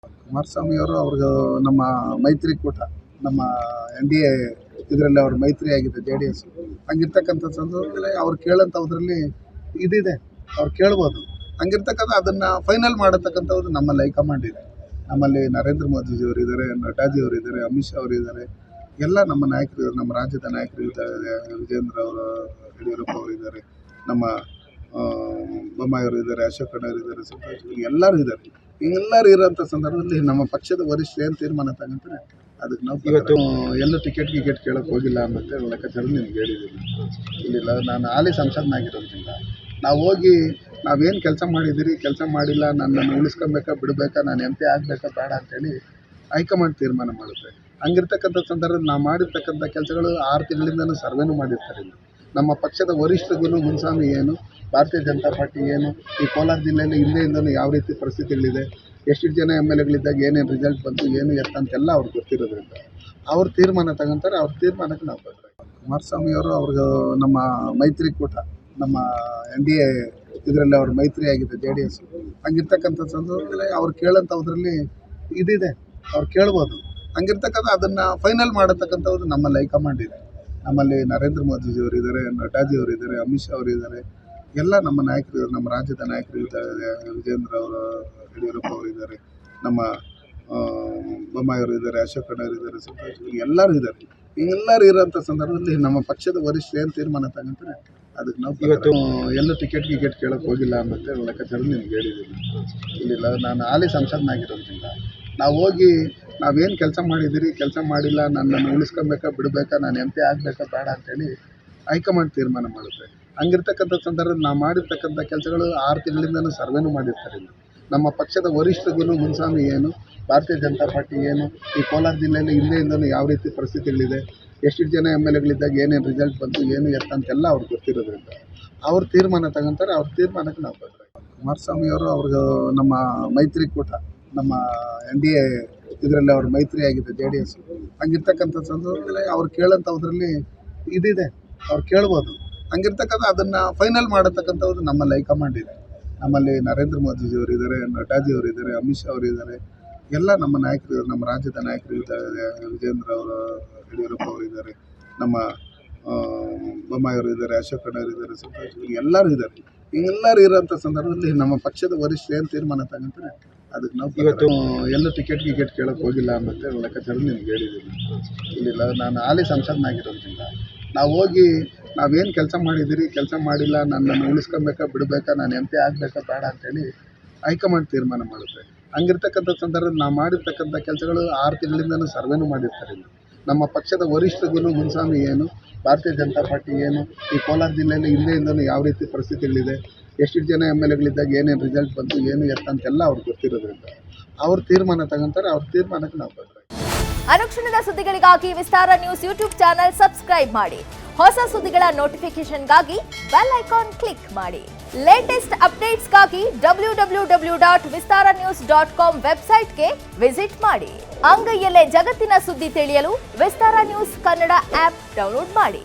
ಕುಮಾರಸ್ವಾಮಿ ಅವರು ಅವ್ರಿಗೆ ನಮ್ಮ ಮೈತ್ರಿಕೂಟ ನಮ್ಮ NDA ಇದರಲ್ಲಿ ಅವ್ರ ಮೈತ್ರಿ ಆಗಿದೆ JDS ಹಂಗಿರ್ತಕ್ಕಂಥ ಸಂದರ್ಭದಲ್ಲಿ ಅವ್ರು ಕೇಳೋಂಥದ್ರಲ್ಲಿ ಇದಿದೆ, ಅವ್ರು ಕೇಳ್ಬೋದು. ಹಂಗಿರ್ತಕ್ಕಂಥ ಅದನ್ನು ಫೈನಲ್ ಮಾಡತಕ್ಕಂಥದ್ದು ನಮ್ಮಲ್ಲಿ ಹೈಕಮಾಂಡ್ ಇದೆ. ನಮ್ಮಲ್ಲಿ ನರೇಂದ್ರ ಮೋದಿಜಿಯವರು ಇದ್ದಾರೆ, ನಡ್ಡಾಜಿಯವರು ಇದ್ದಾರೆ, ಅಮಿತ್ ಶಾ ಅವರು ಇದ್ದಾರೆ, ಎಲ್ಲ ನಮ್ಮ ನಾಯಕರು, ನಮ್ಮ ರಾಜ್ಯದ ನಾಯಕರು ಇದ್ದಾರೆ. ವಿಜೇಂದ್ರ ಅವರು, ಯಡಿಯೂರಪ್ಪ ಅವರು ಇದ್ದಾರೆ, ನಮ್ಮ ಬೊಮ್ಮಾಯಿಯವರು ಇದ್ದಾರೆ, ಅಶೋಕ್ ಅವರು ಇದ್ದಾರೆ, ಸಂತೋಷ್ ಎಲ್ಲರೂ ಇದ್ದಾರೆ. ಎಲ್ಲರೂ ಇರೋಂಥ ಸಂದರ್ಭದಲ್ಲಿ ನಮ್ಮ ಪಕ್ಷದ ವರಿಷ್ಠರು ಏನು ತೀರ್ಮಾನ ತಗೊಂತಾರೆ ಅದಕ್ಕೆ ನಾವು ಇವತ್ತು ಎಲ್ಲೂ ಟಿಕೆಟ್ ಕೇಳೋಕ್ಕೆ ಹೋಗಿಲ್ಲ ಅನ್ನೋದೇ ಲೆಕ್ಕಾಚಾರ ನಿಮ್ಗೆ ಹೇಳಿದ್ದೀನಿ. ಇಲ್ಲಿಲ್ಲ, ನಾನು ಹಾಲಿ ಸಂಸದನಾಗಿರೋದ್ರಿಂದ ನಾವು ಹೋಗಿ ನಾವೇನು ಕೆಲಸ ಮಾಡಿದ್ದೀರಿ, ಕೆಲಸ ಮಾಡಿಲ್ಲ, ನನ್ನನ್ನು ಉಳಿಸ್ಕೊಬೇಕಾ ಬಿಡಬೇಕಾ, ನಾನು MP ಆಗಬೇಕಾ ಬೇಡ ಅಂತೇಳಿ ಹೈಕಮಾಂಡ್ ತೀರ್ಮಾನ ಮಾಡುತ್ತೆ. ಹಂಗಿರ್ತಕ್ಕಂಥ ಸಂದರ್ಭದಲ್ಲಿ ನಾವು ಮಾಡಿರ್ತಕ್ಕಂಥ ಕೆಲಸಗಳು 6 ತಿಂಗಳಿಂದನೂ ಸರ್ವೇನೂ ಮಾಡಿರ್ತಾರೆ. ನಮ್ಮ ಪಕ್ಷದ ವರಿಷ್ಠರಿಗೂ ಮುನ್ಸ್ವಾಮಿ ಏನು, ಭಾರತೀಯ ಜನತಾ ಪಾರ್ಟಿ ಏನು, ಈ ಕೋಲಾರ ಜಿಲ್ಲೆಯಲ್ಲಿ ಹಿಂದೆಯಿಂದನೂ ಯಾವ ರೀತಿ ಪರಿಸ್ಥಿತಿಗಳಿದೆ, ಎಷ್ಟು ಜನ MLAಗಳಿದ್ದಾಗ ಏನೇನು ರಿಸಲ್ಟ್ ಬಂತು, ಏನು ಅಂತೆಲ್ಲ ಅವ್ರಿಗೆ ಗೊತ್ತಿರೋದ್ರಿಂದ ಅವ್ರ ತೀರ್ಮಾನ ತಗೊಂತಾರೆ. ಅವ್ರ ತೀರ್ಮಾನಕ್ಕೆ ನಾವು ಬರ್ತಾರೆ. ಕುಮಾರಸ್ವಾಮಿ ಅವರು ಅವ್ರಿಗೆ ನಮ್ಮ ಮೈತ್ರಿಕೂಟ ನಮ್ಮ NDA ಇದರಲ್ಲಿ ಅವ್ರ ಮೈತ್ರಿ ಆಗಿದೆ JDS ಹಂಗಿರ್ತಕ್ಕಂಥ ಸಂದರ್ಭದಲ್ಲಿ ಅವ್ರು ಕೇಳೋಂಥದ್ರಲ್ಲಿ ಇದಿದೆ, ಅವ್ರು ಕೇಳ್ಬೋದು. ಹಂಗಿರ್ತಕ್ಕಂಥ ಅದನ್ನು ಫೈನಲ್ ಮಾಡತಕ್ಕಂಥದ್ದು ನಮ್ಮಲ್ಲಿ ಹೈಕಮಾಂಡ್ ಇದೆ. ನಮ್ಮಲ್ಲಿ ನರೇಂದ್ರ ಮೋದಿಜಿಯವರು ಇದ್ದಾರೆ, ನಡ್ಡಾಜಿಯವರು ಇದ್ದಾರೆ, ಅಮಿತ್ ಶಾ ಅವರು ಇದ್ದಾರೆ, ಎಲ್ಲ ನಮ್ಮ ನಾಯಕರು, ನಮ್ಮ ರಾಜ್ಯದ ನಾಯಕರು ಇದ್ದಾರೆ. ವಿಜೇಂದ್ರ ಅವರು, ಯಡಿಯೂರಪ್ಪ ಅವರು ಇದ್ದಾರೆ, ನಮ್ಮ ಬೊಮ್ಮಾಯಿಯವರು ಇದ್ದಾರೆ, ಅಶೋಕ್ ಅವರು ಇದ್ದಾರೆ, ಸಂತೋಷ್ ಎಲ್ಲರೂ ಇದ್ದಾರೆ. ಎಲ್ಲರೂ ಇರೋಂಥ ಸಂದರ್ಭದಲ್ಲಿ ನಮ್ಮ ಪಕ್ಷದ ವರಿಷ್ಠರು ಏನು ತೀರ್ಮಾನ ತಗೊಂತಾರೆ ಅದಕ್ಕೆ ನಾವು ಇವತ್ತು ಎಲ್ಲೂ ಟಿಕೆಟ್ ಕೇಳೋಕ್ಕೆ ಹೋಗಿಲ್ಲ ಅನ್ನೋದೇ ಲೆಕ್ಕಾಚಾರ ನಿಮ್ಗೆ ಹೇಳಿದ್ದೀನಿ. ಇಲ್ಲಿಲ್ಲ, ನಾನು ಹಾಲಿ ಸಂಸದನಾಗಿರೋದ್ರಿಂದ ನಾವು ಹೋಗಿ ನಾವೇನು ಕೆಲಸ ಮಾಡಿದ್ದೀರಿ, ಕೆಲಸ ಮಾಡಿಲ್ಲ, ನನ್ನನ್ನು ಉಳಿಸ್ಕೊಬೇಕಾ ಬಿಡಬೇಕಾ, ನಾನು MP ಆಗಬೇಕಾ ಬೇಡ ಅಂತೇಳಿ ಹೈಕಮಾಂಡ್ ತೀರ್ಮಾನ ಮಾಡುತ್ತೆ. ಹಂಗಿರ್ತಕ್ಕಂಥ ಸಂದರ್ಭದಲ್ಲಿ ನಾವು ಮಾಡಿರ್ತಕ್ಕಂಥ ಕೆಲಸಗಳು 6 ತಿಂಗಳಿಂದನೂ ಸರ್ವೇನೂ ಮಾಡಿರ್ತಾರೆ. ನಮ್ಮ ಪಕ್ಷದ ವರಿಷ್ಠರಿಗೂ ಮುನ್ಸ್ವಾಮಿ ಏನು, ಭಾರತೀಯ ಜನತಾ ಪಾರ್ಟಿ ಏನು, ಈ ಕೋಲಾರ ಜಿಲ್ಲೆಯಲ್ಲಿ ಹಿಂದೆಯಿಂದನೂ ಯಾವ ರೀತಿ ಪರಿಸ್ಥಿತಿಗಳಿದೆ, ಎಷ್ಟು ಜನ MLAಗಳಿದ್ದಾಗ ಏನೇನು ರಿಸಲ್ಟ್ ಬಂತು, ಏನು ಅಂತೆಲ್ಲ ಅವ್ರಿಗೆ ಗೊತ್ತಿರೋದ್ರಿಂದ ಅವ್ರ ತೀರ್ಮಾನ ತಗೊಂತಾರೆ. ಅವ್ರ ತೀರ್ಮಾನಕ್ಕೆ ನಾವು ಬರ್ತಾರೆ. ಕುಮಾರಸ್ವಾಮಿ ಅವರು ಅವ್ರಿಗೆ ನಮ್ಮ ಮೈತ್ರಿಕೂಟ ನಮ್ಮ NDA ಇದರಲ್ಲಿ ಅವ್ರ ಮೈತ್ರಿ ಆಗಿದೆ JDS ಹಂಗಿರ್ತಕ್ಕಂಥ ಸಂದರ್ಭದಲ್ಲಿ ಅವ್ರು ಕೇಳೋಂಥದ್ರಲ್ಲಿ ಇದಿದೆ, ಅವ್ರು ಕೇಳ್ಬೋದು. ಹಂಗಿರ್ತಕ್ಕಂಥ ಅದನ್ನು ಫೈನಲ್ ಮಾಡತಕ್ಕಂಥದ್ದು ನಮ್ಮಲ್ಲಿ ಹೈಕಮಾಂಡ್ ಇದೆ. ನಮ್ಮಲ್ಲಿ ನರೇಂದ್ರ ಮೋದಿಜಿಯವರು ಇದ್ದಾರೆ, ನಡ್ಡಾಜಿಯವರು ಇದ್ದಾರೆ, ಅಮಿತ್ ಶಾ ಅವರು ಇದ್ದಾರೆ, ಎಲ್ಲ ನಮ್ಮ ನಾಯಕರು, ನಮ್ಮ ರಾಜ್ಯದ ನಾಯಕರು ಇದ್ದಾರೆ. ವಿಜೇಂದ್ರ ಅವರು, ಯಡಿಯೂರಪ್ಪ ಅವರು ಇದ್ದಾರೆ, ನಮ್ಮ ಬೊಮ್ಮಾಯಿಯವರು ಇದ್ದಾರೆ, ಅಶೋಕ್ ಅವರು ಇದ್ದಾರೆ, ಸಂತೋಷ್ ಎಲ್ಲರೂ ಇದ್ದಾರೆ. ಎಲ್ಲರೂ ಇರೋಂಥ ಸಂದರ್ಭದಲ್ಲಿ ನಮ್ಮ ಪಕ್ಷದ ವರಿಷ್ಠರು ಏನು ತೀರ್ಮಾನ ತಗೊಂತಾರೆ ಅದಕ್ಕೆ ನಾವು ಇವತ್ತು ಎಲ್ಲೂ ಟಿಕೆಟ್ ಕೇಳೋಕ್ಕೆ ಹೋಗಿಲ್ಲ ಅನ್ನೋದೇ ಲೆಕ್ಕಾಚಾರ ನಿಮ್ಗೆ ಹೇಳಿದ್ದೀನಿ. ಇಲ್ಲಿಲ್ಲ, ನಾನು ಹಾಲಿ ಸಂಸದನಾಗಿರೋದ್ರಿಂದ ನಾವು ಹೋಗಿ ನಾವೇನು ಕೆಲಸ ಮಾಡಿದ್ದೀರಿ, ಕೆಲಸ ಮಾಡಿಲ್ಲ, ನನ್ನನ್ನು ಉಳಿಸ್ಕೊಬೇಕಾ ಬಿಡಬೇಕಾ, ನಾನು MP ಆಗಬೇಕಾ ಬೇಡ ಅಂತೇಳಿ ಹೈಕಮಾಂಡ್ ತೀರ್ಮಾನ ಮಾಡುತ್ತೆ. ಹಂಗಿರ್ತಕ್ಕಂಥ ಸಂದರ್ಭದಲ್ಲಿ ನಾವು ಮಾಡಿರ್ತಕ್ಕಂಥ ಕೆಲಸಗಳು 6 ತಿಂಗಳಿಂದನೂ ಸರ್ವೇನೂ ಮಾಡಿರ್ತಾರೆ. ನಮ್ಮ ಪಕ್ಷದ ವರಿಷ್ಠರಿಗೂ ಮುನ್ಸ್ವಾಮಿ ಏನು, ಭಾರತೀಯ ಜನತಾ ಪಾರ್ಟಿ ಏನು, ಈ ಕೋಲಾರ ಜಿಲ್ಲೆಯಲ್ಲಿ ಹಿಂದೆಯಿಂದನೂ ಯಾವ ರೀತಿ ಪರಿಸ್ಥಿತಿಗಳಿದೆ, ಎಷ್ಟು ಜನ MLAಗಳಿದ್ದಾಗ ಏನೇನು ರಿಸಲ್ಟ್ ಬಂತು, ಏನು ಅಂತೆಲ್ಲ ಅವ್ರಿಗೆ ಗೊತ್ತಿರೋದ್ರಿಂದ ಅವ್ರ ತೀರ್ಮಾನ ತಗೊಂತಾರೆ. ಅವ್ರ ತೀರ್ಮಾನಕ್ಕೆ ನಾವು ಬರ್ತಾರೆ. ಅನುಕ್ಷಣದ ಸುದ್ದಿಗಳಿಗಾಗಿ ವಿಸ್ತಾರ ನ್ಯೂಸ್ ಯೂಟ್ಯೂಬ್ ಚಾನೆಲ್ ಸಬ್ಸ್ಕ್ರೈಬ್ ಮಾಡಿ. ಹೊಸ ಸುದ್ದಿಗಳ ನೋಟಿಫಿಕೇಶನ್ಗಾಗಿ ಬೆಲ್ ಐಕಾನ್ ಕ್ಲಿಕ್ ಮಾಡಿ. ಲೇಟೆಸ್ಟ್ ಅಪ್ಡೇಟ್ಸ್ಗಾಗಿ www.vistaranews.com ವೆಬ್ಸೈಟ್ಗೆ ವಿಸಿಟ್ ಮಾಡಿ. ಅಂಗೈಯಲ್ಲೇ ಜಗತ್ತಿನ ಸುದ್ದಿ ತಿಳಿಯಲು ವಿಸ್ತಾರ ನ್ಯೂಸ್ ಕನ್ನಡ ಆಪ್ ಡೌನ್ಲೋಡ್ ಮಾಡಿ.